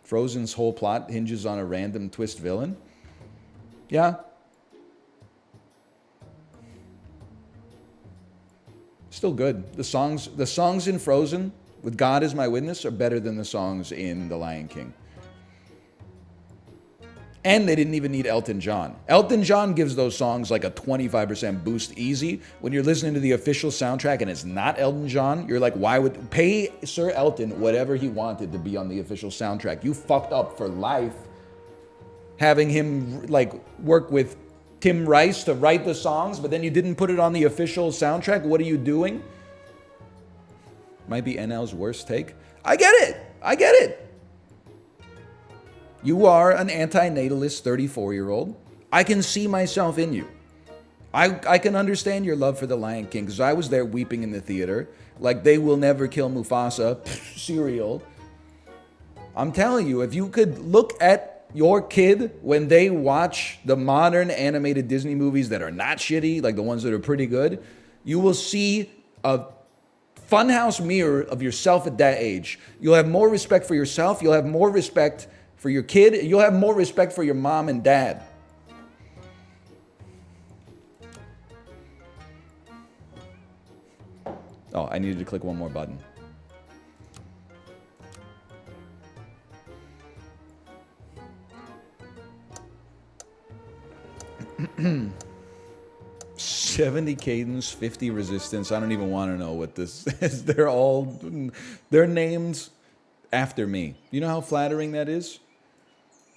Frozen's whole plot hinges on a random twist villain. Yeah. Still good. The songs in Frozen, with God as my witness, are better than the songs in The Lion King. And they didn't even need Elton John. Elton John gives those songs like a 25% boost easy. When you're listening to the official soundtrack and it's not Elton John, you're like, why would pay Sir Elton whatever he wanted to be on the official soundtrack? You fucked up for life having him like work with Tim Rice to write the songs, but then you didn't put it on the official soundtrack. What are you doing? Might be NL's worst take. I get it. You are an anti-natalist 34-year-old. I can see myself in you. I can understand your love for The Lion King, because I was there weeping in the theater. Like, they will never kill Mufasa. Cereal. I'm telling you, if you could look at your kid when they watch the modern animated Disney movies that are not shitty, like the ones that are pretty good, you will see a funhouse mirror of yourself at that age. You'll have more respect for yourself. You'll have more respect for your kid. You'll have more respect for your mom and dad. Oh, I needed to click one more button. $70 cadence, 50 resistance. I don't even want to know what this is. They're named after me. You know how flattering that is?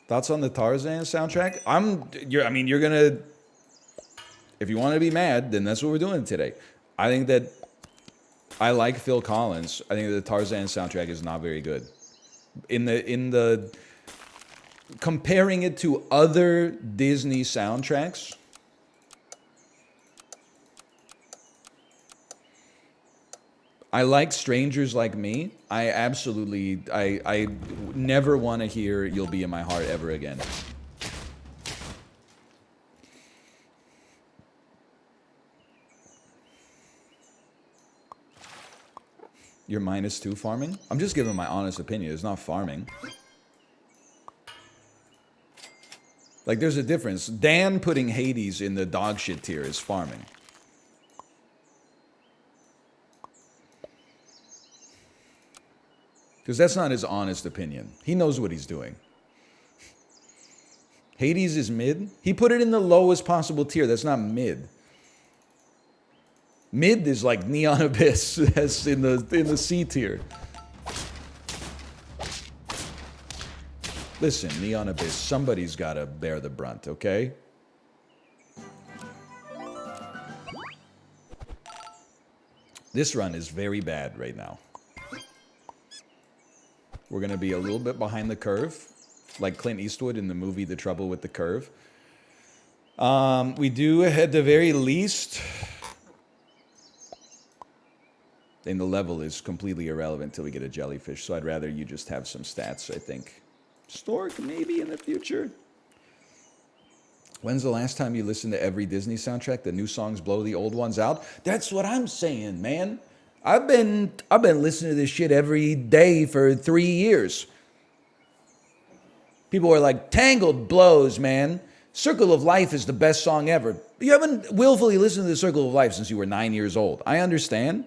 Thoughts on the Tarzan soundtrack? You're gonna, if you want to be mad, then that's what we're doing today. I think that I like Phil Collins. I think that the Tarzan soundtrack is not very good. In the comparing it to other Disney soundtracks, I like Strangers Like Me. I never want to hear You'll Be in My Heart ever again. You're -2 farming? I'm just giving my honest opinion. It's not farming. Like, there's a difference. Dan putting Hades in the dog shit tier is farming. Because that's not his honest opinion. He knows what he's doing. Hades is mid. He put it in the lowest possible tier. That's not mid. Mid is like Neon Abyss. That's in the C tier. Listen, Neon Abyss, somebody's got to bear the brunt, okay? This run is very bad right now. We're going to be a little bit behind the curve, like Clint Eastwood in the movie The Trouble with the Curve. We do, at the very least, and the level is completely irrelevant till we get a jellyfish, so I'd rather you just have some stats, I think. Stork, maybe in the future. When's the last time you listened to every Disney soundtrack? The new songs blow the old ones out? That's what I'm saying, man. I've been listening to this shit every day for 3 years. People are like, Tangled blows, man. Circle of Life is the best song ever. You haven't willfully listened to the Circle of Life since you were 9 years old. I understand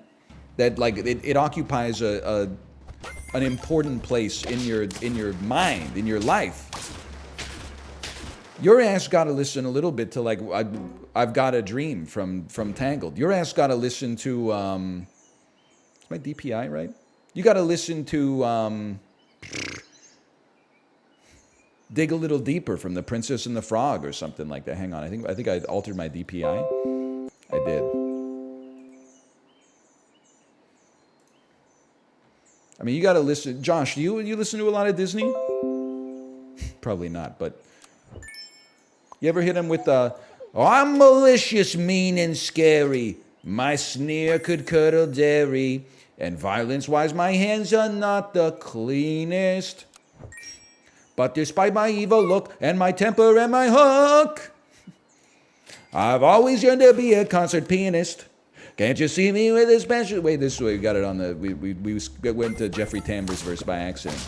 that, like, it occupies an important place in your mind, in your life. Your ass got to listen a little bit to, like, I've Got a Dream from Tangled. Your ass got to listen to is my DPI right? You got to listen to Dig a Little Deeper from The Princess and the Frog or something like that. Hang on, I think I altered my DPI. I did. I mean, you got to listen. Josh, do you listen to a lot of Disney? Probably not, but you ever hit him with the, oh, I'm malicious, mean, and scary. My sneer could curdle dairy, and violence-wise my hands are not the cleanest. But despite my evil look and my temper and my hook, I've always yearned to be a concert pianist. Can't you see me with a special... Wait, this way, we got it on the... We went to Jeffrey Tambor's verse by accident.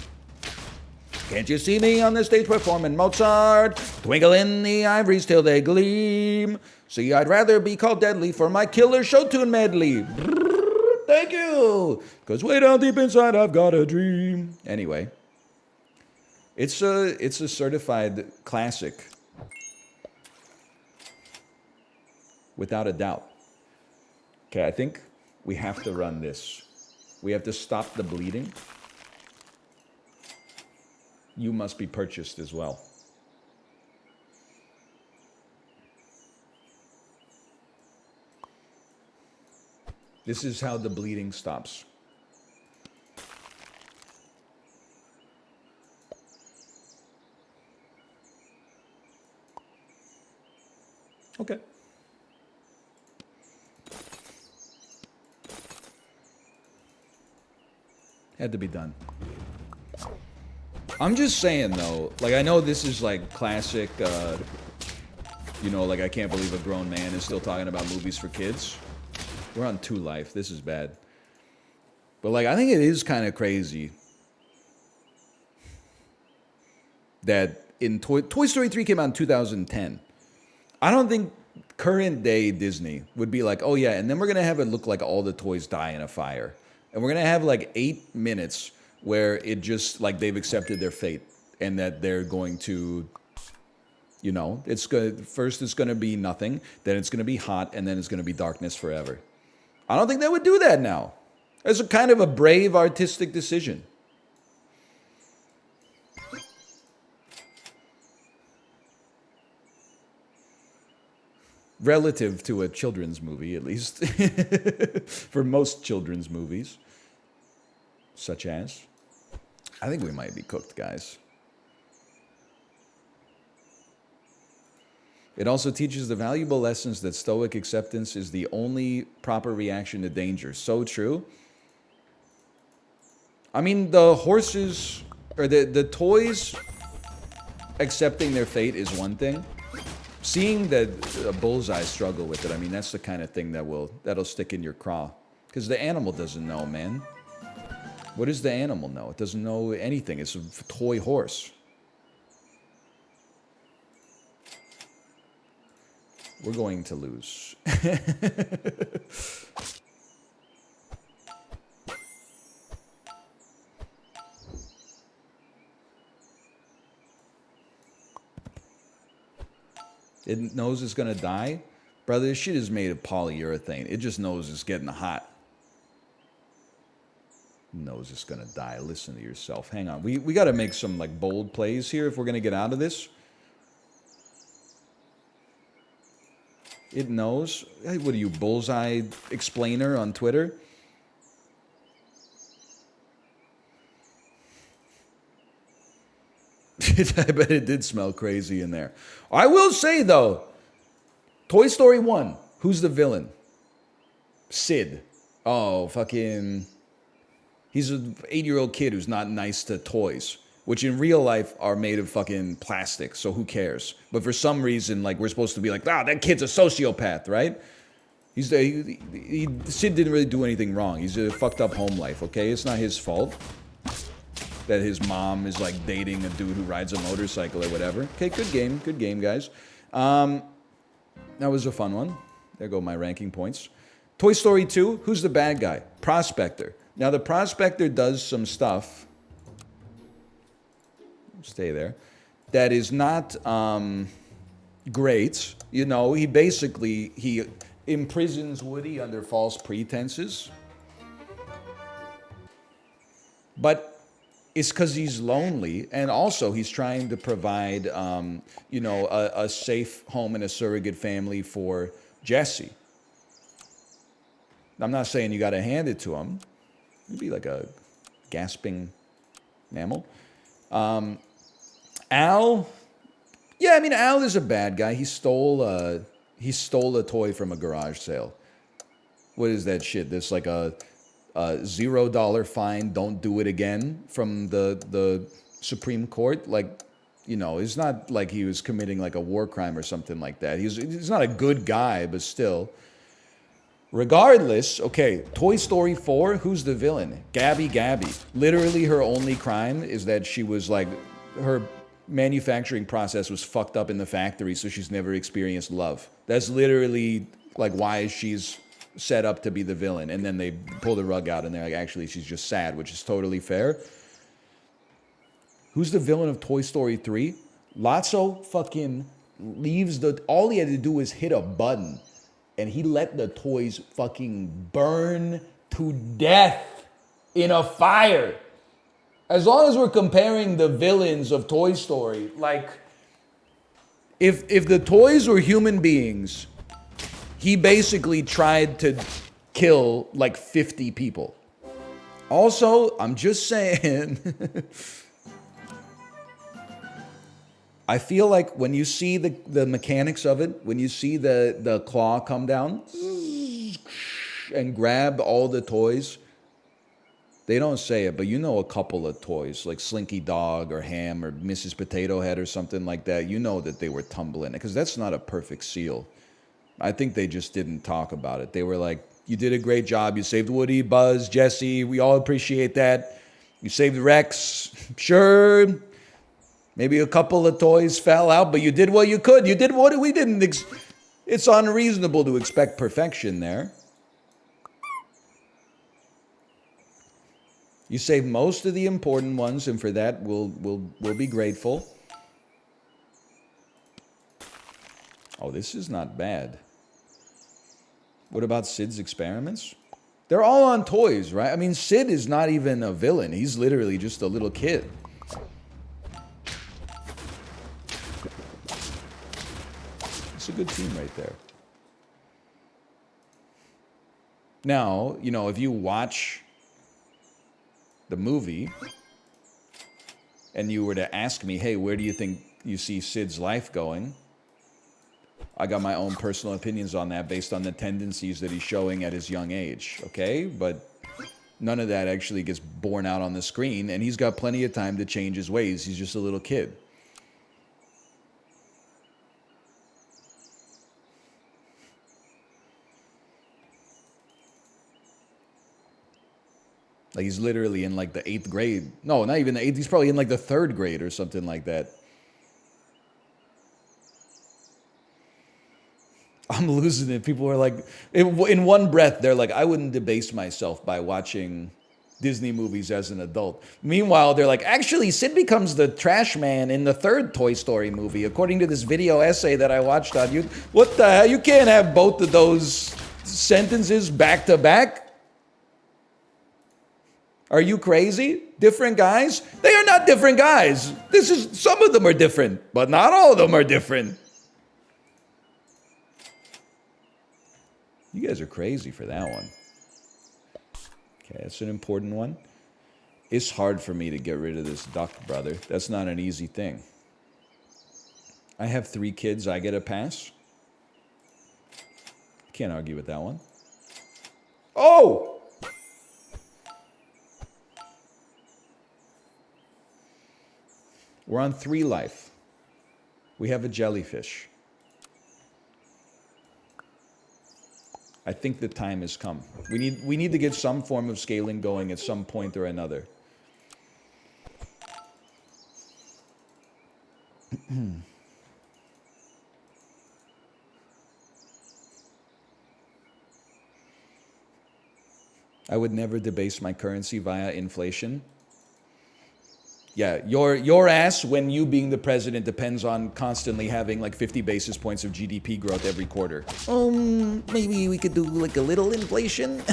Can't you see me on the stage performing Mozart? Twinkle in the ivories till they gleam. See, I'd rather be called deadly for my killer show tune medley. Thank you. Because way down deep inside I've got a dream. Anyway, it's a certified classic. Without a doubt. Okay, I think we have to run this. We have to stop the bleeding. You must be purchased as well. This is how the bleeding stops. Okay. Had to be done. I'm just saying though, like I know this is like classic, you know, like I can't believe a grown man is still talking about movies for kids. We're on 2 Life, this is bad. But like I think it is kind of crazy that in Toy Story 3 came out in 2010. I don't think current day Disney would be like, oh yeah, and then we're gonna have it look like all the toys die in a fire. And we're gonna have like 8 minutes where it just like they've accepted their fate and that they're going to, you know, first it's gonna be nothing, then it's gonna be hot, and then it's gonna be darkness forever. I don't think they would do that now. It's a kind of a brave artistic decision. Relative to a children's movie, at least. For most children's movies. Such as? I think we might be cooked, guys. It also teaches the valuable lessons that stoic acceptance is the only proper reaction to danger. So true. I mean, the horses, or the toys accepting their fate is one thing. Seeing that a bullseye struggle with it, I mean, that's the kind of thing that'll stick in your craw. Because the animal doesn't know, man. What does the animal know? It doesn't know anything. It's a toy horse. We're going to lose. It knows it's gonna die? Brother, this shit is made of polyurethane. It just knows it's getting hot. It knows it's gonna die. Listen to yourself. Hang on. We gotta make some like bold plays here if we're gonna get out of this. It knows. Hey, what are you, bullseye explainer on Twitter? I bet it did smell crazy in there. I will say, though, Toy Story 1, who's the villain? Sid. Oh, fucking... He's an 8-year-old kid who's not nice to toys, which in real life are made of fucking plastic, so who cares? But for some reason, like, we're supposed to be like, that kid's a sociopath, right? Sid didn't really do anything wrong. He's a fucked up home life, okay? It's not his fault that his mom is like dating a dude who rides a motorcycle or whatever. Okay, good game, guys. That was a fun one. There go my ranking points. Toy Story 2, who's the bad guy? Prospector. Now the Prospector does some stuff, stay there, that is not great. You know, he imprisons Woody under false pretenses. But it's because he's lonely, and also he's trying to provide, you know, a safe home and a surrogate family for Jesse. I'm not saying you got to hand it to him. You'd be like a gasping mammal. Al, yeah, I mean, Al is a bad guy. He stole a toy from a garage sale. What is that shit? There's like a $0 fine, don't do it again from the Supreme Court. Like, you know, it's not like he was committing like a war crime or something like that. He's not a good guy, but still. Regardless, okay, Toy Story 4, who's the villain? Gabby. Literally her only crime is that she was like her manufacturing process was fucked up in the factory, so she's never experienced love. That's literally like why she's set up to be the villain. And then they pull the rug out and they're like, actually, she's just sad, which is totally fair. Who's the villain of Toy Story 3? Lotso fucking leaves all he had to do was hit a button and he let the toys fucking burn to death in a fire. As long as we're comparing the villains of Toy Story, like, if the toys were human beings, he basically tried to kill like 50 people. Also, I'm just saying, I feel like when you see the mechanics of it, when you see the claw come down and grab all the toys, they don't say it, but you know a couple of toys, like Slinky Dog or Ham or Mrs. Potato Head or something like that, you know that they were tumbling it, because that's not a perfect seal. I think they just didn't talk about it. They were like, you did a great job. You saved Woody, Buzz, Jesse. We all appreciate that. You saved Rex. Sure. Maybe a couple of toys fell out, but you did what you could. You did what we didn't. It's unreasonable to expect perfection there. You saved most of the important ones, and for that, we'll be grateful. Oh, this is not bad. What about Sid's experiments? They're all on toys, right? I mean, Sid is not even a villain. He's literally just a little kid. It's a good team right there. Now, you know, if you watch the movie and you were to ask me, hey, where do you think you see Sid's life going? I got my own personal opinions on that based on the tendencies that he's showing at his young age, okay? But none of that actually gets borne out on the screen, and he's got plenty of time to change his ways. He's just a little kid. Like, he's literally in like the 8th grade. No, not even the 8th. He's probably in like the 3rd grade or something like that. I'm losing it. People are like, in one breath, they're like, I wouldn't debase myself by watching Disney movies as an adult. Meanwhile, they're like, actually, Sid becomes the trash man in the 3rd Toy Story movie, according to this video essay that I watched on YouTube. What the hell? You can't have both of those sentences back to back. Are you crazy? Different guys? They are not different guys. Some of them are different, but not all of them are different. You guys are crazy for that one. Okay, that's an important one. It's hard for me to get rid of this duck, brother. That's not an easy thing. I have 3 kids. I get a pass. Can't argue with that one. Oh! We're on 3 life. We have a jellyfish. I think the time has come. We need to get some form of scaling going at some point or another. I would never debase my currency via inflation. Yeah, your ass, when you being the president, depends on constantly having like 50 basis points of GDP growth every quarter. Maybe we could do like a little inflation.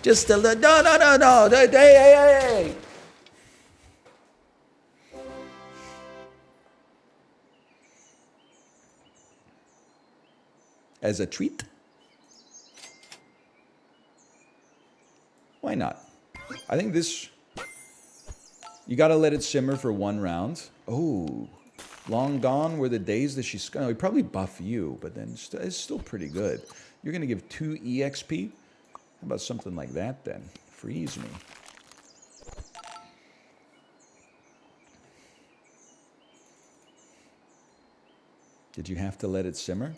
Just a little. No. Hey. As a treat? Why not? I think this. You gotta let it simmer for 1 round. Oh, long gone were the days that she's... No, we probably buff you, but then it's still pretty good. You're gonna give 2 EXP? How about something like that then? Freeze me. Did you have to let it simmer?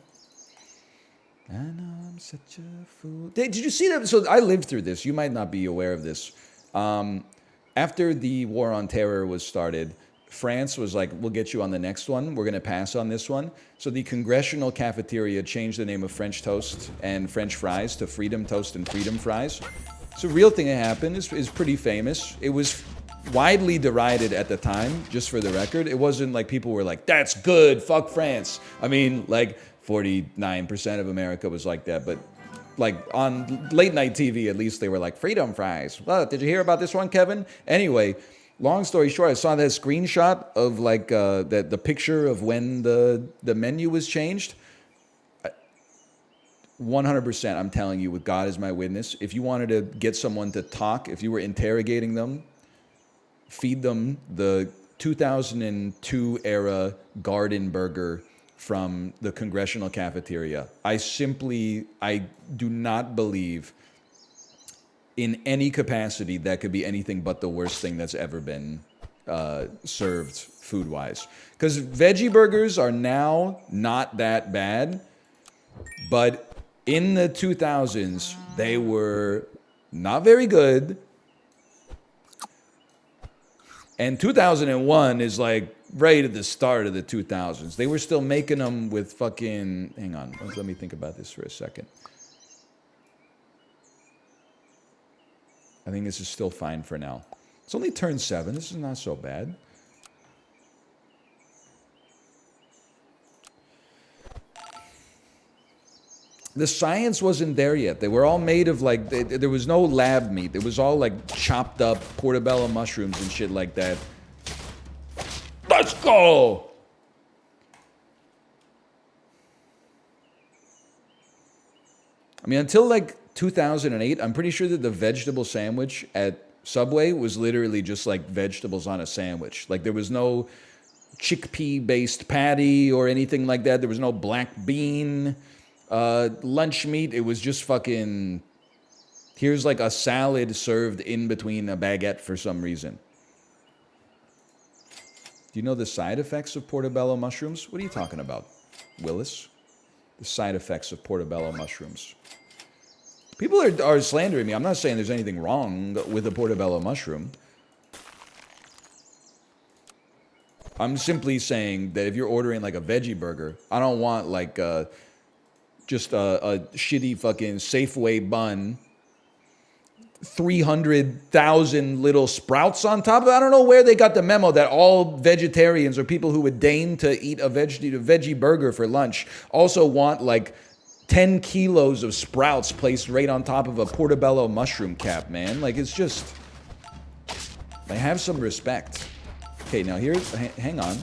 I know I'm such a fool. Did you see that? So I lived through this. You might not be aware of this. After the war on terror was started, France was like, we'll get you on the next one. We're going to pass on this one. So the Congressional cafeteria changed the name of French toast and French fries to Freedom Toast and Freedom Fries. It's a real thing that happened. It's pretty famous. It was widely derided at the time, just for the record. It wasn't like people were like, that's good, fuck France. I mean, like 49% of America was like that, but like on late night TV, at least they were like, freedom fries. Well, did you hear about this one, Kevin? Anyway, long story short, I saw that screenshot of like the picture of when the menu was changed. 100%, I'm telling you, with God as my witness, if you wanted to get someone to talk, if you were interrogating them, feed them the 2002 era garden burger from the Congressional cafeteria. I do not believe in any capacity that could be anything but the worst thing that's ever been served food-wise. Because veggie burgers are now not that bad, but in the 2000s, they were not very good. And 2001 is like right at the start of the 2000s. They were still making them with fucking... Hang on, let me think about this for a second. I think this is still fine for now. It's only turned 7. This is not so bad. The science wasn't there yet. They were all made of like, there was no lab meat. It was all like chopped up portobello mushrooms and shit like that. Let's go! I mean, until like 2008, I'm pretty sure that the vegetable sandwich at Subway was literally just like vegetables on a sandwich. Like there was no chickpea-based patty or anything like that. There was no black bean lunch meat. It was just fucking, here's like a salad served in between a baguette for some reason. Do you know the side effects of portobello mushrooms? What are you talking about, Willis? The side effects of portobello mushrooms. People are slandering me. I'm not saying there's anything wrong with a portobello mushroom. I'm simply saying that if you're ordering like a veggie burger, I don't want like just a shitty fucking Safeway bun, 300,000 little sprouts on top of it. I don't know where they got the memo that all vegetarians or people who would deign to eat a veggie burger for lunch also want like 10 kilos of sprouts placed right on top of a portobello mushroom cap, man. Like, it's just... They have some respect. Okay, now here's... Hang on.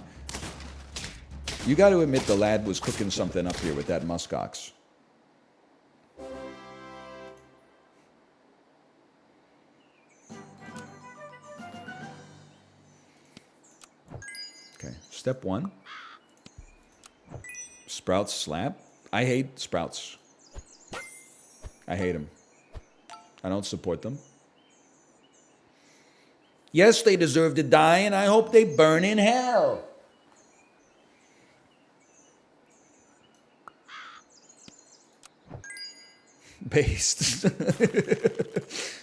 You got to admit the lad was cooking something up here with that muskox. Okay, step 1. Sprouts slap. I hate sprouts. I hate them. I don't support them. Yes, they deserve to die, and I hope they burn in hell. Based. Let's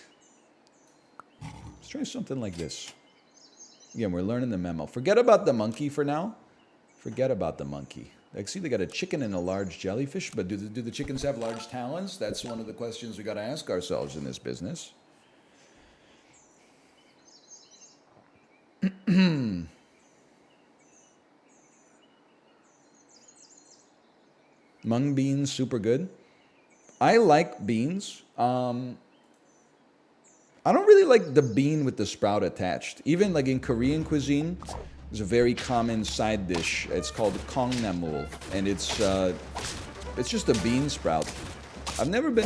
try something like this. Again, we're learning the memo. Forget about the monkey for now. Forget about the monkey. I see they got a chicken and a large jellyfish, but do the chickens have large talons? That's one of the questions we got to ask ourselves in this business. Mung beans, super good. I like beans. I don't really like the bean with the sprout attached. Even like in Korean cuisine, there's a very common side dish. It's called kongnamul, and it's just a bean sprout. I've never been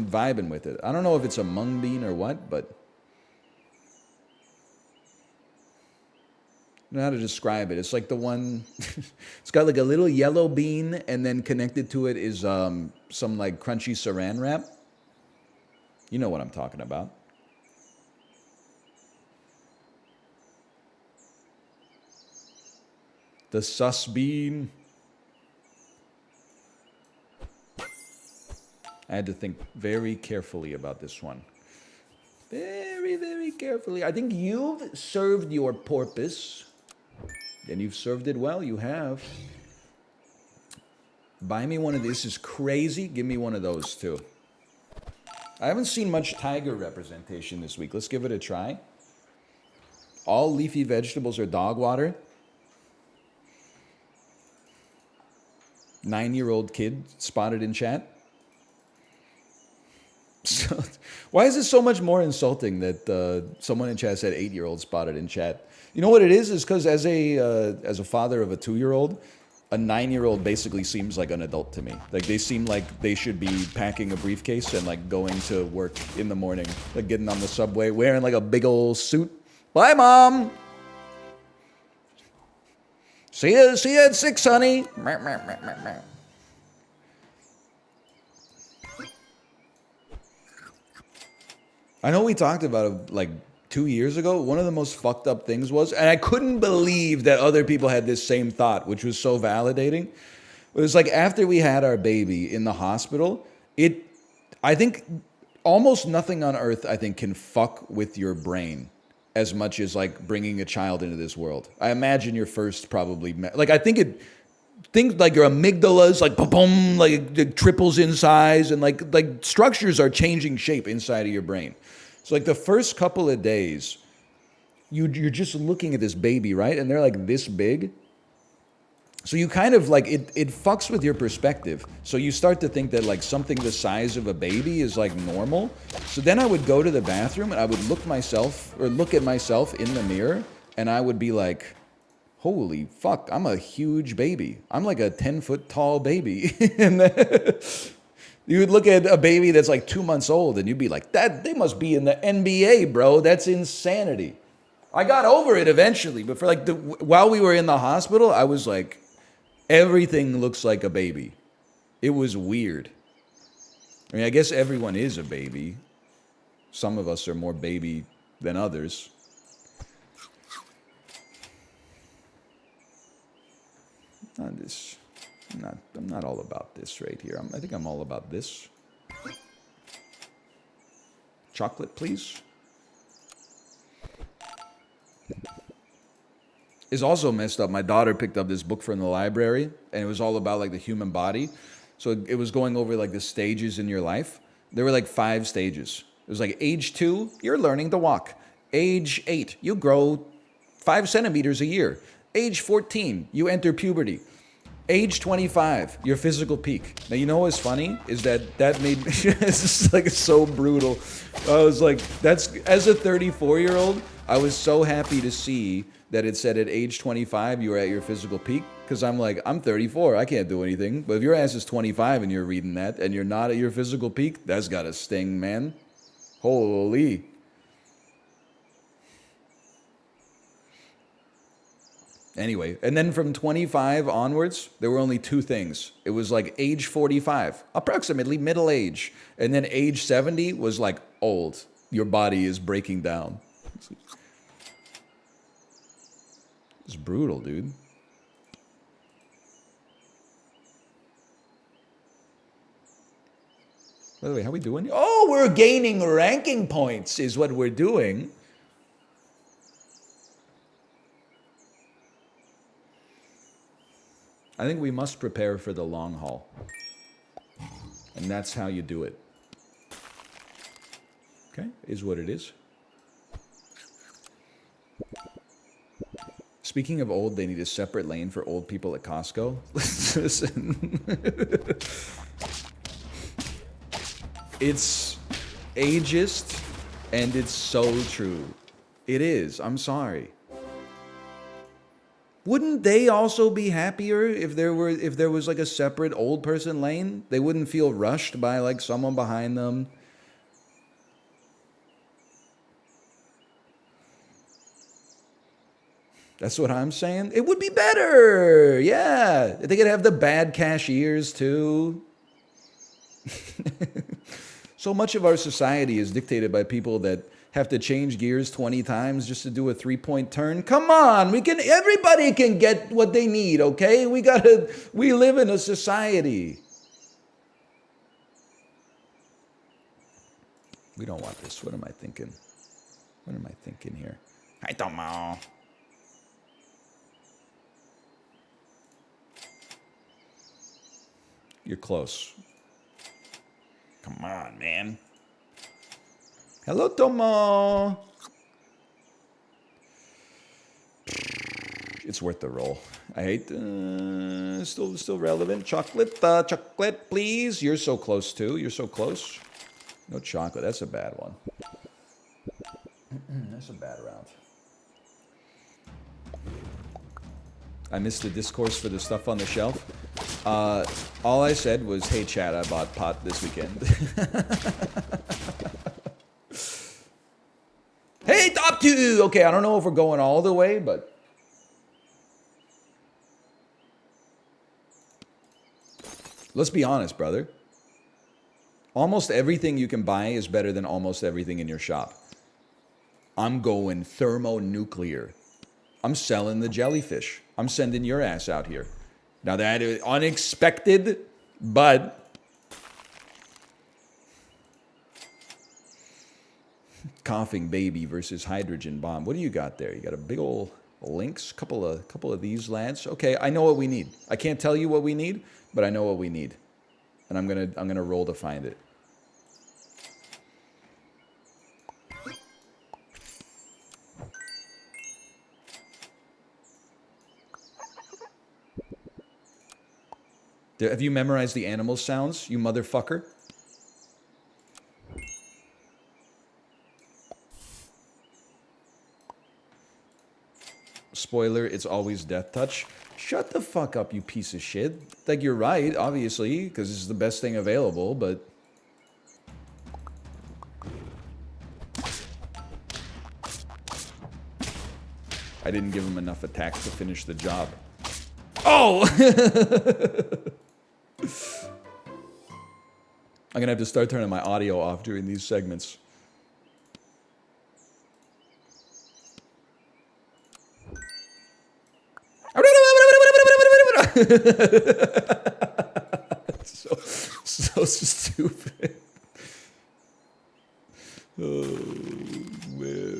vibing with it. I don't know if it's a mung bean or what, but I don't know how to describe it. It's like the one. It's got like a little yellow bean, and then connected to it is some like crunchy saran wrap. You know what I'm talking about. The sus bean. I had to think very carefully about this one. Very, very carefully. I think you've served your purpose. And you've served it well. You have. Buy me one of these. This is crazy. Give me one of those too. I haven't seen much tiger representation this week. Let's give it a try. All leafy vegetables are dog water. 9-year-old kid spotted in chat. So, why is it so much more insulting that someone in chat said 8-year-old spotted in chat? You know what it is? Is because as a father of a 2-year-old, a 9-year-old basically seems like an adult to me. Like they seem like they should be packing a briefcase and like going to work in the morning, like getting on the subway, wearing like a big old suit. Bye, Mom. See you at 6, honey. I know we talked about it like 2 years ago. One of the most fucked up things was, and I couldn't believe that other people had this same thought, which was so validating. It was like after we had our baby in the hospital, I think almost nothing on earth, I think, can fuck with your brain as much as like bringing a child into this world. I imagine your first probably, like I think things like your amygdalas, like boom, like it triples in size, and like structures are changing shape inside of your brain. So like the first couple of days, you're just looking at this baby, right? And they're like this big. So you kind of like, it fucks with your perspective. So you start to think that like something the size of a baby is like normal. So then I would go to the bathroom and I would look at myself in the mirror, and I would be like, holy fuck, I'm a huge baby. I'm like a 10-foot tall baby. And then you would look at a baby that's like 2 months old and you'd be like, they must be in the NBA, bro. That's insanity. I got over it eventually, but for like while we were in the hospital, I was like, everything looks like a baby. It was weird. I mean, I guess everyone is a baby. Some of us are more baby than others. I'm not all about this right here. I think I'm all about this. Chocolate, please. It's also messed up. My daughter picked up this book from the library, and it was all about like the human body. So it was going over like the stages in your life. There were like 5 stages. It was like age 2, you're learning to walk. Age 8, you grow 5 centimeters a year. Age 14, you enter puberty. Age 25, your physical peak. Now, you know what's funny? Is that made me, it's just like so brutal. I was like, as a 34-year-old, I was so happy to see that it said at age 25, you were at your physical peak. Because I'm like, I'm 34, I can't do anything. But if your ass is 25 and you're reading that and you're not at your physical peak, that's gotta sting, man. Holy. Anyway, and then from 25 onwards, there were only 2 things. It was like age 45, approximately middle age. And then age 70 was like old. Your body is breaking down. It's brutal, dude. By the way, how we doing? Oh, we're gaining ranking points is what we're doing. I think we must prepare for the long haul. And that's how you do it. Okay, is what it is. Speaking of old, they need a separate lane for old people at Costco. Listen. It's ageist, and it's so true. It is. I'm sorry. Wouldn't they also be happier if there was like a separate old person lane? They wouldn't feel rushed by like someone behind them. That's what I'm saying. It would be better. Yeah. They could have the bad cashiers too. So much of our society is dictated by people that have to change gears 20 times just to do a 3-point turn. Come on, everybody can get what they need, okay? We live in a society. We don't want this. What am I thinking? What am I thinking here? I don't know. You're close. Come on, man. Hello, Tomo. It's worth the roll. I hate. Still relevant. Chocolate, chocolate, please. You're so close too. You're so close. No chocolate. That's a bad one. That's a bad round. I missed the discourse for the stuff on the shelf. All I said was, "Hey, Chad, I bought pot this weekend." Hey, top two. Okay, I don't know if we're going all the way, but. Let's be honest, brother. Almost everything you can buy is better than almost everything in your shop. I'm going thermonuclear. I'm selling the jellyfish. I'm sending your ass out here. Now that is unexpected, but coughing baby versus hydrogen bomb. What do you got there? You got a big old Lynx, couple of these lads. Okay, I know what we need. I can't tell you what we need, but I know what we need, and I'm gonna roll to find it. Have you memorized the animal sounds, you motherfucker? Spoiler, it's always death touch. Shut the fuck up, you piece of shit. Like, you're right, obviously, because this is the best thing available, but... I didn't give him enough attacks to finish the job. Oh! I'm gonna have to start turning my audio off during these segments. so stupid. Oh, man.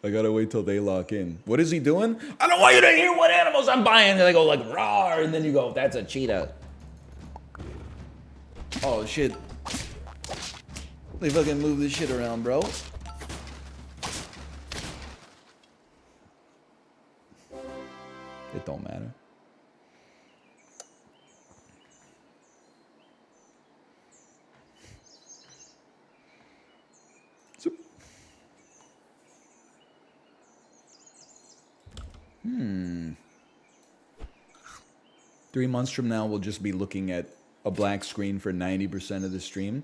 I gotta wait till they lock in. What is he doing? I don't want you to hear what animals I'm buying. And they go like, rawr, and then you go, that's a cheetah. Oh, shit. They fucking move this shit around, bro. It don't matter. So, 3 months from now, we'll just be looking at a black screen for 90% of the stream.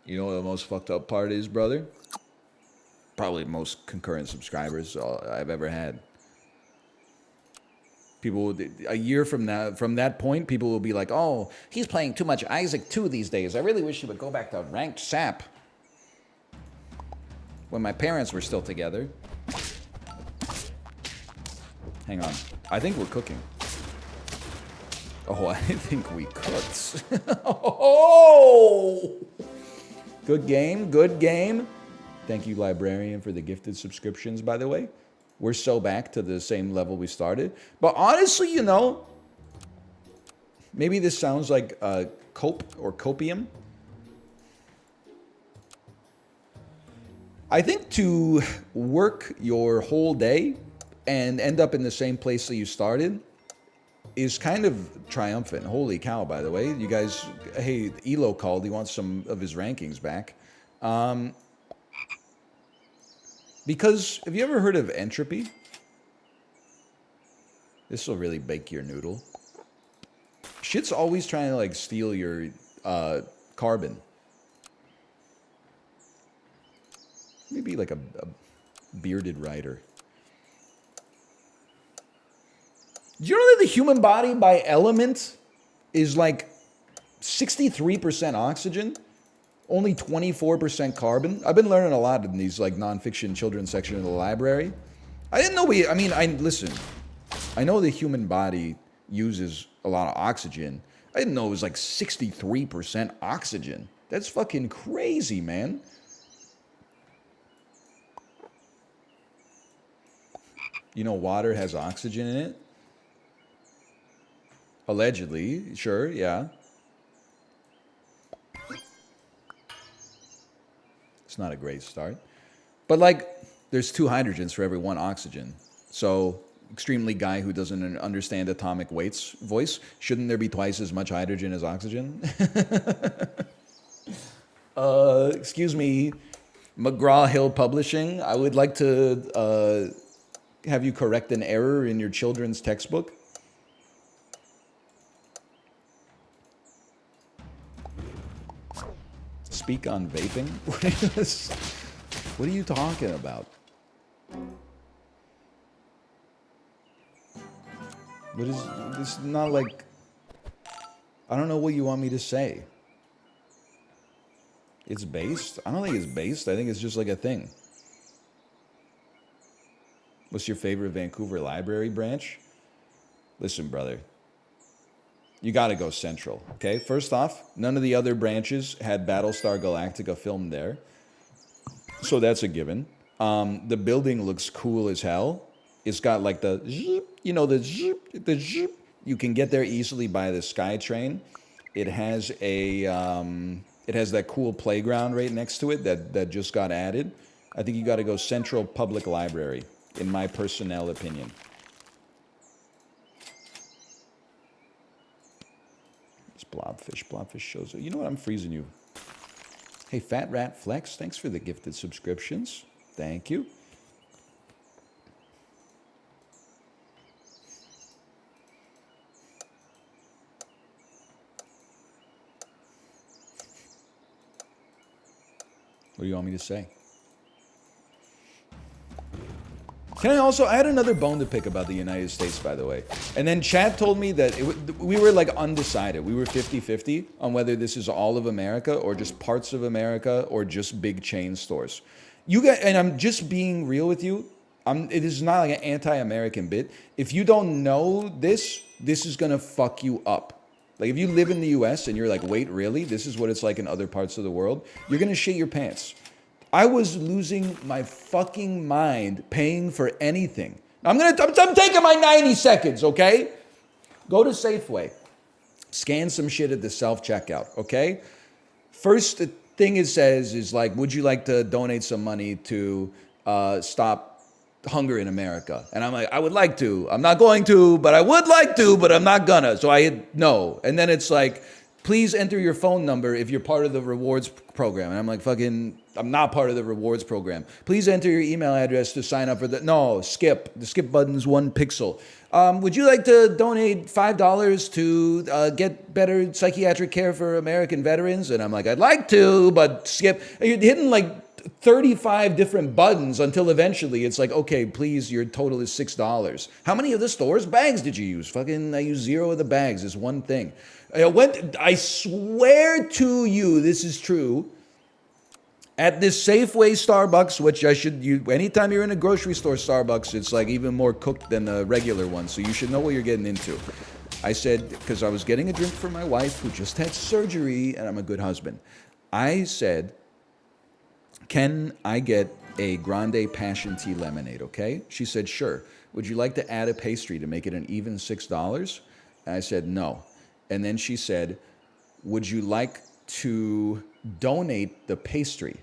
You know what the most fucked up part is, brother? Probably most concurrent subscribers I've ever had. People, a year from now, from that point, people will be like, oh, he's playing too much Isaac 2 these days. I really wish he would go back to ranked sap. When my parents were still together. Hang on. I think we're cooking. Oh, I think we cooked. Oh! Good game, good game. Thank you, Librarian, for the gifted subscriptions, by the way. We're so back to the same level we started. But honestly, you know, maybe this sounds like cope or copium. I think to work your whole day and end up in the same place that you started is kind of triumphant. Holy cow, by the way. You guys, hey, Elo called. He wants some of his rankings back. Because, have you ever heard of Entropy? This will really bake your noodle. Shit's always trying to, like, steal your carbon. Maybe like a bearded writer. Do you know that the human body by element is like 63% oxygen, only 24% carbon? I've been learning a lot in these like nonfiction children's section of the library. I didn't know I mean, listen, I know the human body uses a lot of oxygen. I didn't know it was like 63% oxygen. That's fucking crazy, man. You know, water has oxygen in it? Allegedly, sure, yeah. It's not a great start. But like, there's 2 hydrogens for every 1 oxygen. So, extremely guy who doesn't understand atomic weights voice, shouldn't there be twice as much hydrogen as oxygen? Excuse me, McGraw-Hill Publishing. I would like to have you correct an error in your children's textbook. Speak on vaping? What are you talking about? What is this? Not like, I don't know what you want me to say. It's based? I don't think it's based. I think it's just like a thing. What's your favorite Vancouver library branch? Listen, brother. You gotta go Central, okay? First off, none of the other branches had Battlestar Galactica filmed there. So that's a given. The building looks cool as hell. It's got like the zip, you know, the zip. You can get there easily by the SkyTrain. It has it has that cool playground right next to it that just got added. I think you got to go Central Public Library, in my personnel opinion. It's Blobfish shows up. You know what? I'm freezing you. Hey, Fat Rat Flex, thanks for the gifted subscriptions. Thank you. What do you want me to say? I had another bone to pick about the United States, by the way. And then Chad told me that we were like undecided. We were 50-50 on whether this is all of America or just parts of America or just big chain stores. And I'm just being real with you. It is not like an anti-American bit. If you don't know this is gonna fuck you up. Like if you live in the US and you're like, wait, really? This is what it's like in other parts of the world? You're gonna shit your pants. I was losing my fucking mind paying for anything. I'm taking my 90 seconds, okay? Go to Safeway. Scan some shit at the self-checkout, okay? First thing it says is like, would you like to donate some money to stop hunger in America? And I'm like, I would like to. I'm not going to, but I would like to, but I'm not gonna. So I hit no. And then it's like, please enter your phone number if you're part of the rewards program. And I'm like, I'm not part of the rewards program. Please enter your email address to sign up for the, no, skip. The skip button's 1 pixel. Would you like to donate $5 to get better psychiatric care for American veterans? And I'm like, I'd like to, but skip. And you're hitting like 35 different buttons until eventually it's like, okay, please, your total is $6. How many of the store's bags did you use? I used 0 of the bags. It's one thing. I swear to you, this is true. At this Safeway Starbucks, which anytime you're in a grocery store Starbucks, it's like even more cooked than a regular one. So you should know what you're getting into. I said, because I was getting a drink for my wife who just had surgery and I'm a good husband. I said, can I get a grande passion tea lemonade, okay? She said, sure. Would you like to add a pastry to make it an even $6? And I said, no. And then she said, would you like to donate the pastry?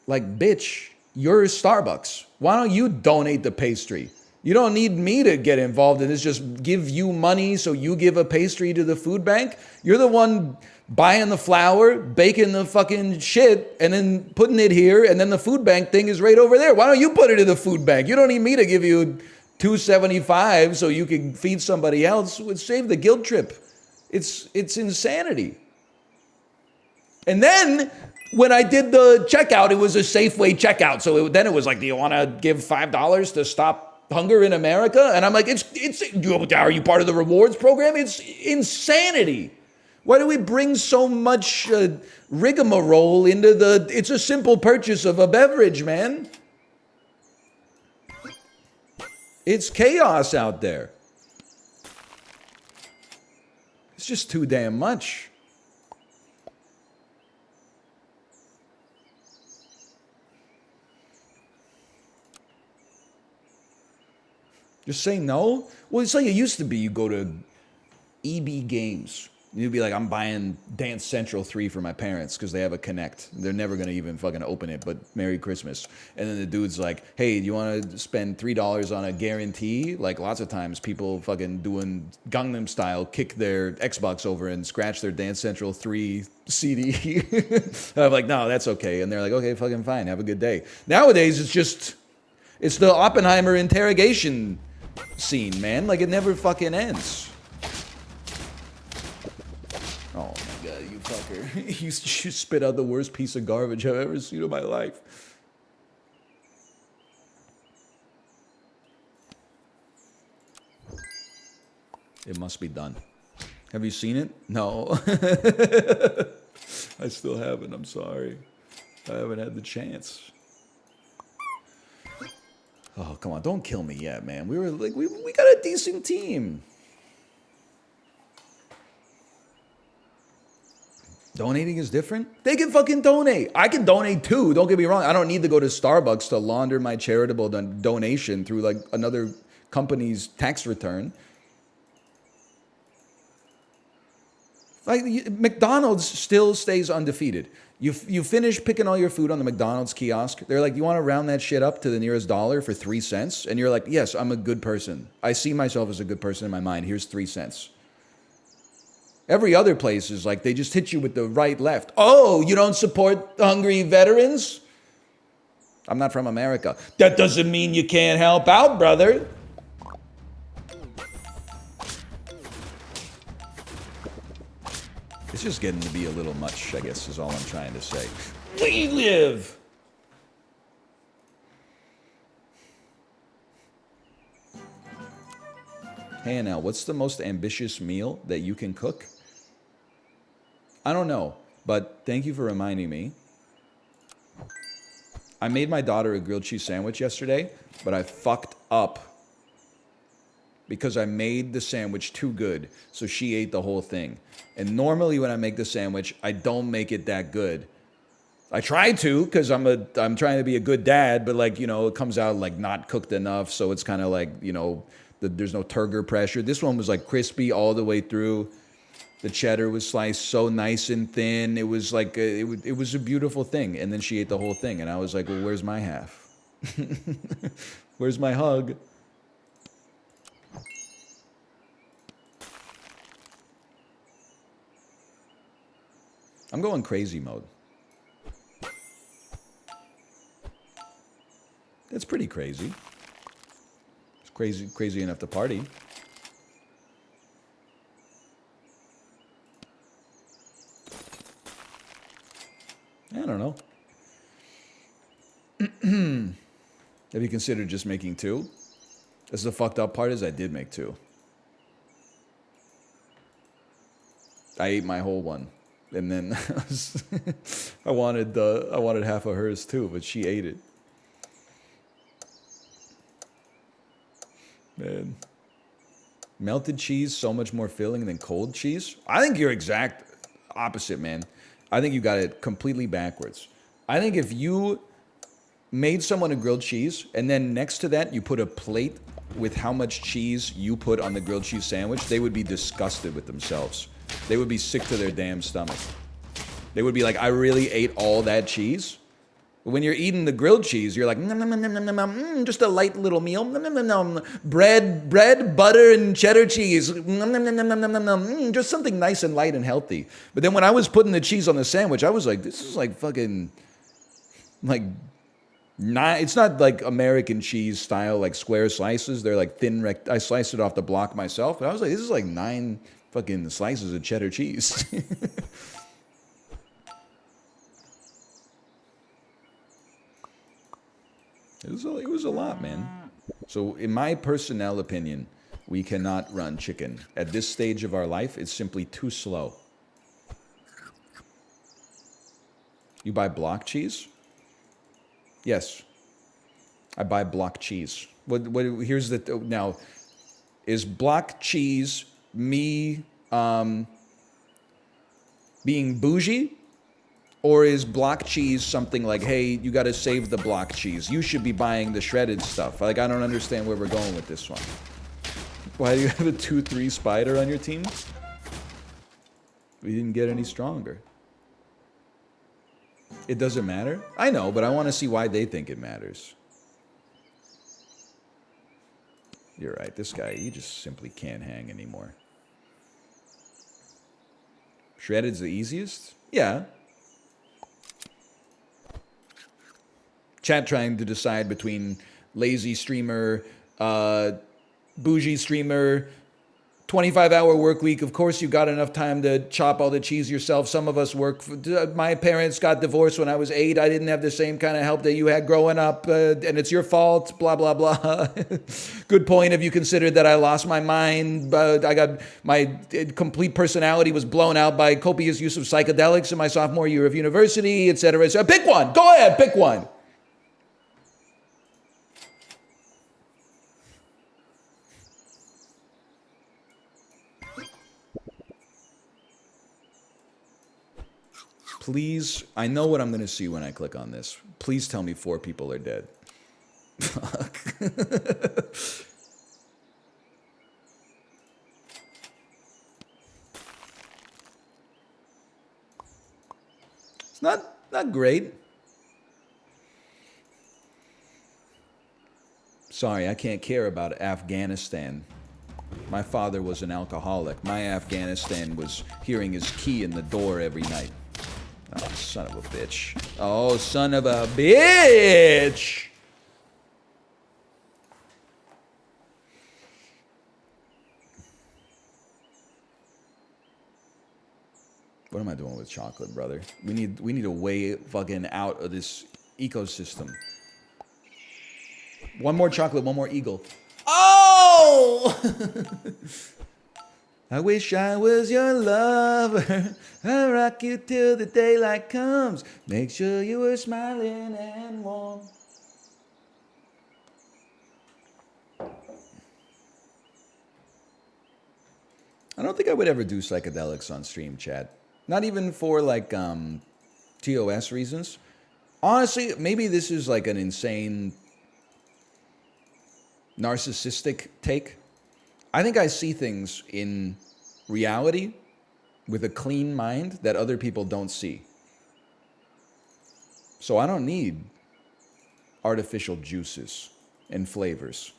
Like, bitch, you're Starbucks. Why don't you donate the pastry? You don't need me to get involved in this. Just give you money so you give a pastry to the food bank. You're the one buying the flour, baking the fucking shit, and then putting it here, and then the food bank thing is right over there. Why don't you put it in the food bank? You don't need me to give you $2.75 so you can feed somebody else. It would save the guilt trip. It's insanity. And then when I did the checkout, it was a Safeway checkout. So then it was like, do you want to give $5 to stop hunger in America? And I'm like, are you part of the rewards program? It's insanity. Why do we bring so much rigmarole into it's a simple purchase of a beverage, man. It's chaos out there. It's just too damn much. Just say no? Well, it's like it used to be. You go to EB Games. You'd be like, I'm buying Dance Central 3 for my parents because they have a Connect. They're never going to even fucking open it, but Merry Christmas. And then the dude's like, hey, do you want to spend $3 on a guarantee? Like, lots of times people fucking doing Gangnam Style kick their Xbox over and scratch their Dance Central 3 CD. I'm like, no, that's okay. And they're like, okay, fucking fine. Have a good day. Nowadays, it's the Oppenheimer interrogation scene, man. Like, it never fucking ends. Oh my god, you fucker. You spit out the worst piece of garbage I've ever seen in my life. It must be done. Have you seen it? No. I still haven't, I'm sorry. I haven't had the chance. Oh, come on, don't kill me yet, man. We were like, we got a decent team. Donating is different? They can fucking donate. I can donate too. Don't get me wrong. I don't need to go to Starbucks to launder my charitable donation through like another company's tax return. Like McDonald's still stays undefeated. You finish picking all your food on the McDonald's kiosk. They're like, you want to round that shit up to the nearest dollar for 3 cents? And you're like, yes, I'm a good person. I see myself as a good person in my mind. Here's 3 cents. Every other place is like, they just hit you with the right, left. Oh, you don't support hungry veterans? I'm not from America. That doesn't mean you can't help out, brother. It's just getting to be a little much, I guess, is all I'm trying to say. We live! Hey, now, what's the most ambitious meal that you can cook? I don't know, but thank you for reminding me. I made my daughter a grilled cheese sandwich yesterday, but I fucked up because I made the sandwich too good, so she ate the whole thing. And normally when I make the sandwich, I don't make it that good. I try to, because I'm trying to be a good dad, but like, you know, it comes out like not cooked enough, so it's kind of like, you know, there's no turgor pressure. This one was like crispy all the way through. The cheddar was sliced so nice and thin. It was like, it was a beautiful thing. And then she ate the whole thing. And I was like, well, where's my half? Where's my hug? I'm going crazy mode. That's pretty crazy. It's crazy enough to party. I don't know. Have you considered just making 2? That's the fucked up part is I did make 2. I ate my whole one. And then I wanted half of hers too, but she ate it. Man. Melted cheese so much more filling than cold cheese? I think you're exact opposite, man. I think you got it completely backwards. I think if you made someone a grilled cheese and then next to that you put a plate with how much cheese you put on the grilled cheese sandwich, they would be disgusted with themselves. They would be sick to their damn stomach. They would be like, I really ate all that cheese? When you're eating the grilled cheese, you're like, nom, nom, nom, nom, nom, nom, just a light little meal. Nom, nom, nom, nom. Bread, butter, and cheddar cheese. Nom, nom, nom, nom, nom, nom, nom. Just something nice and light and healthy. But then when I was putting the cheese on the sandwich, I was like, this is like fucking, like, it's not like American cheese style, like square slices. They're like thin, I sliced it off the block myself. But I was like, this is like 9 fucking slices of cheddar cheese. It was a lot, man. So in my personnel opinion, we cannot run chicken. At this stage of our life, it's simply too slow. You buy block cheese? Yes. I buy block cheese. Here's the now. Is block cheese me being bougie? Or is block cheese something like, hey, you got to save the block cheese. You should be buying the shredded stuff. Like, I don't understand where we're going with this one. Why do you have a 2-3 spider on your team? We didn't get any stronger. It doesn't matter? I know, but I want to see why they think it matters. You're right. This guy, he just simply can't hang anymore. Shredded's the easiest? Yeah. Chat trying to decide between lazy streamer, bougie streamer, 25-hour work week. Of course, you got enough time to chop all the cheese yourself. Some of us work. My parents got divorced when I was 8. I didn't have the same kind of help that you had growing up, and it's your fault. Blah blah blah. Good point. If you considered that I lost my mind, but I got my complete personality was blown out by copious use of psychedelics in my sophomore year of university, etc. So pick one. Go ahead. Pick one. Please, I know what I'm going to see when I click on this. Please tell me 4 people are dead. Fuck. It's not great. Sorry, I can't care about Afghanistan. My father was an alcoholic. My Afghanistan was hearing his key in the door every night. Oh, son of a bitch. Oh, son of a bitch! What am I doing with chocolate, brother? We need a way fucking out of this ecosystem. One more chocolate, one more eagle. Oh! I wish I was your lover. I'll rock you till the daylight comes. Make sure you were smiling and warm. I don't think I would ever do psychedelics on stream, chat. Not even for like TOS reasons. Honestly, maybe this is like an insane narcissistic take. I think I see things in reality with a clean mind that other people don't see. So I don't need artificial juices and flavors.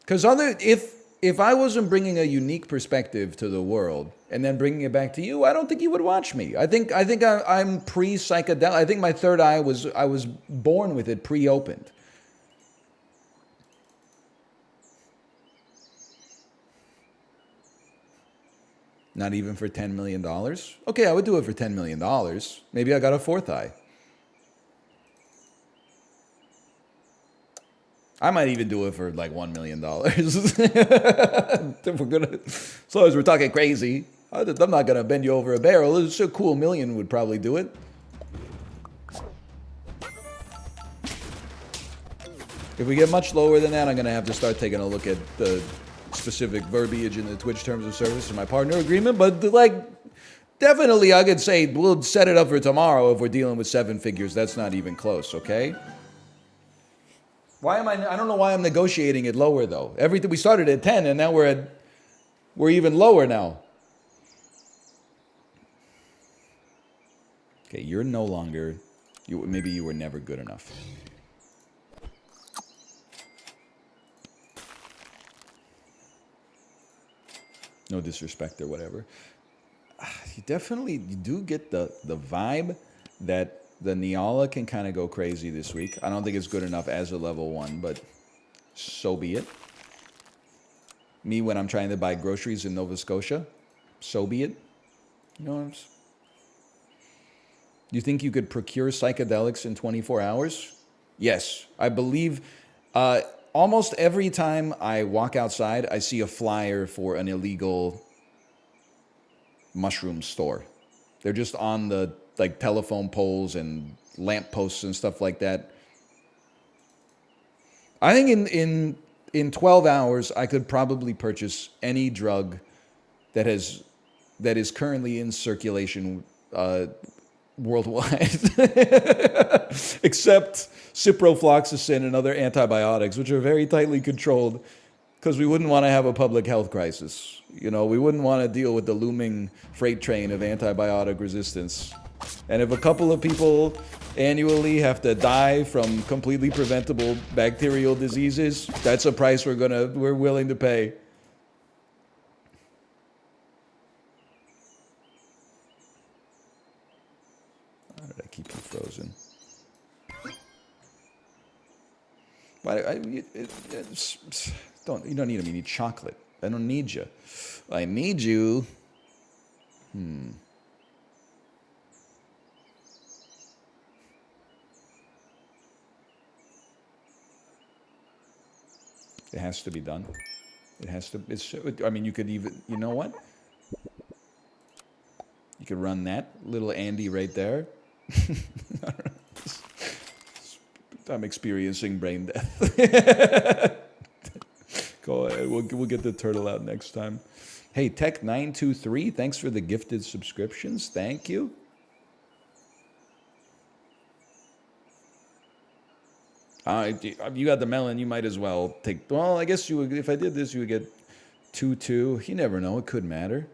Because if I wasn't bringing a unique perspective to the world and then bringing it back to you, I don't think you would watch me. I think I'm pre-psychedelic. I think my third eye I was born with it pre-opened. Not even for $10 million? Okay, I would do it for $10 million. Maybe I got a fourth eye. I might even do it for like $1 million. If we're gonna, as long as we're talking crazy. I'm not going to bend you over a barrel. It's a cool $1 million would probably do it. If we get much lower than that, I'm going to have to start taking a look at the specific verbiage in the Twitch terms of service and my partner agreement, but like definitely I could say we'll set it up for tomorrow if we're dealing with 7 figures. That's not even close, okay? I don't know why I'm negotiating it lower though. Everything we started at 10 and now we're even lower now. Okay, you're no longer, maybe you were never good enough. No disrespect or whatever. You do get the vibe that the Neala can kind of go crazy this week. I don't think it's good enough as a level 1, but so be it. Me when I'm trying to buy groceries in Nova Scotia, so be it. You know what I'm saying? You think you could procure psychedelics in 24 hours? Yes. I believe almost every time I walk outside, I see a flyer for an illegal mushroom store. They're just on the like telephone poles and lamp posts and stuff like that. I think in 12 hours I could probably purchase any drug that is currently in circulation worldwide, except ciprofloxacin and other antibiotics, which are very tightly controlled, because we wouldn't want to have a public health crisis. You know, we wouldn't want to deal with the looming freight train of antibiotic resistance. And if a couple of people annually have to die from completely preventable bacterial diseases, that's a price we're willing to pay. How did I keep you frozen? You don't need me. You need chocolate. I don't need you. I need you. It has to be done. It has to. I mean, you could even. You know what? You could run that little Andy right there. I'm experiencing brain death. Go ahead. We'll get the turtle out next time. Hey, Tech923, thanks for the gifted subscriptions. Thank you. You got the melon. You might as well take. Well, I guess you would. If I did this, you would get 2-2. You never know. It could matter.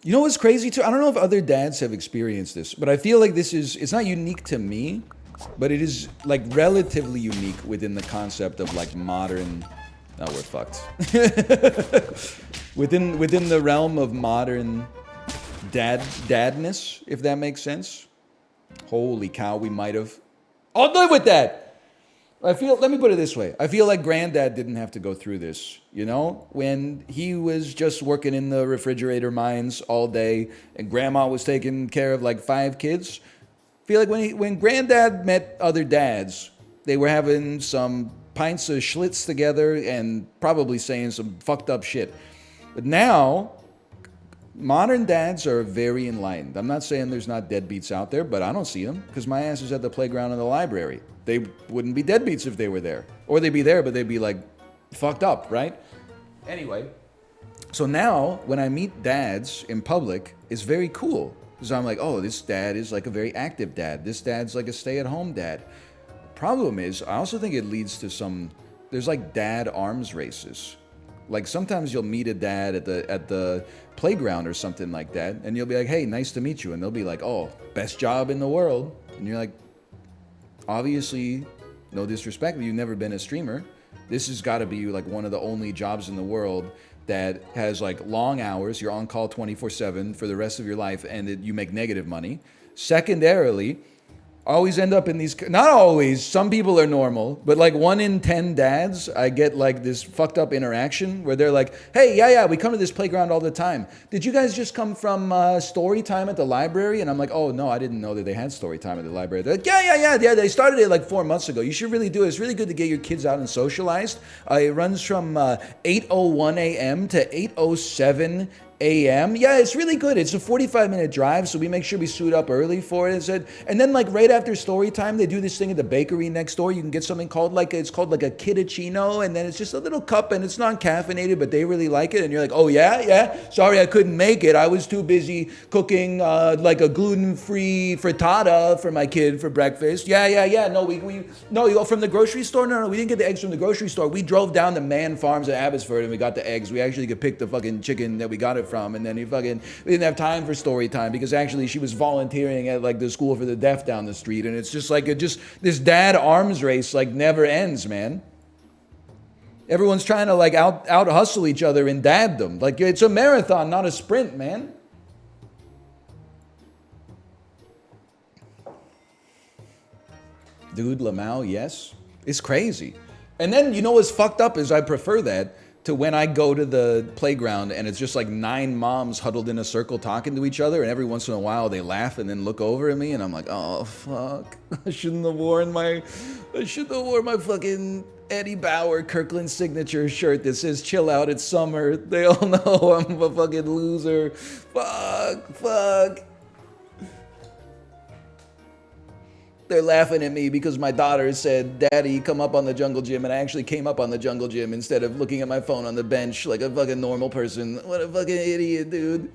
You know what's crazy too? I don't know if other dads have experienced this, but I feel like it's not unique to me, but it is like relatively unique within the concept of like modern, we're fucked. within the realm of modern dadness, if that makes sense. Holy cow, we might have. I'll live with that. Let me put it this way. I feel like Granddad didn't have to go through this, you know? When he was just working in the refrigerator mines all day and Grandma was taking care of like 5 kids. I feel like when Granddad met other dads, they were having some pints of Schlitz together and probably saying some fucked up shit. But now, modern dads are very enlightened. I'm not saying there's not deadbeats out there, but I don't see them because my ass is at the playground in the library. They wouldn't be deadbeats if they were there. Or they'd be there, but they'd be like fucked up, right? Anyway, so now when I meet dads in public, it's very cool. Because I'm like, oh, this dad is like a very active dad. This dad's like a stay-at-home dad. Problem is, I also think it leads to there's like dad arms races. Like sometimes you'll meet a dad at the playground or something like that, and you'll be like, hey, nice to meet you. And they'll be like, oh, best job in the world. And you're like, obviously, no disrespect, but you've never been a streamer. This has got to be like one of the only jobs in the world that has like long hours. You're on call 24/7 for the rest of your life, and you make negative money. Secondarily, always end up in these, not always, some people are normal, but like 1 in 10 dads, I get like this fucked up interaction where they're like, hey, yeah, we come to this playground all the time. Did you guys just come from story time at the library? And I'm like, oh no, I didn't know that they had story time at the library. They're like, yeah, they started it like 4 months ago. You should really do it. It's really good to get your kids out and socialized. It runs from 8:01 a.m. to 8:07 a.m. Yeah, it's really good. It's a 45-minute drive, so we make sure we suit up early for it. And then like right after story time, they do this thing at the bakery next door. You can get something called like a kitachino, and then it's just a little cup, and it's non-caffeinated, but they really like it. And you're like, oh yeah. Sorry, I couldn't make it. I was too busy cooking like a gluten-free frittata for my kid for breakfast. Yeah. No, you go from the grocery store. No, we didn't get the eggs from the grocery store. We drove down to Man Farms at Abbotsford, and we got the eggs. We actually could pick the fucking chicken that we got it from, and then we didn't have time for story time because actually she was volunteering at like the school for the deaf down the street, and it's just like this dad arms race like never ends, man. Everyone's trying to like out hustle each other in daddom. Like it's a marathon, not a sprint, man. Dude, Lamau, yes, it's crazy. And then you know what's fucked up is I prefer that to when I go to the playground and it's just like 9 moms huddled in a circle talking to each other, and every once in a while they laugh and then look over at me, and I'm like, oh fuck, I shouldn't have worn my fucking Eddie Bauer Kirkland signature shirt that says chill out, it's summer. They all know I'm a fucking loser. Fuck. They're laughing at me because my daughter said, Daddy, come up on the jungle gym. And I actually came up on the jungle gym instead of looking at my phone on the bench like a fucking normal person. What a fucking idiot, dude.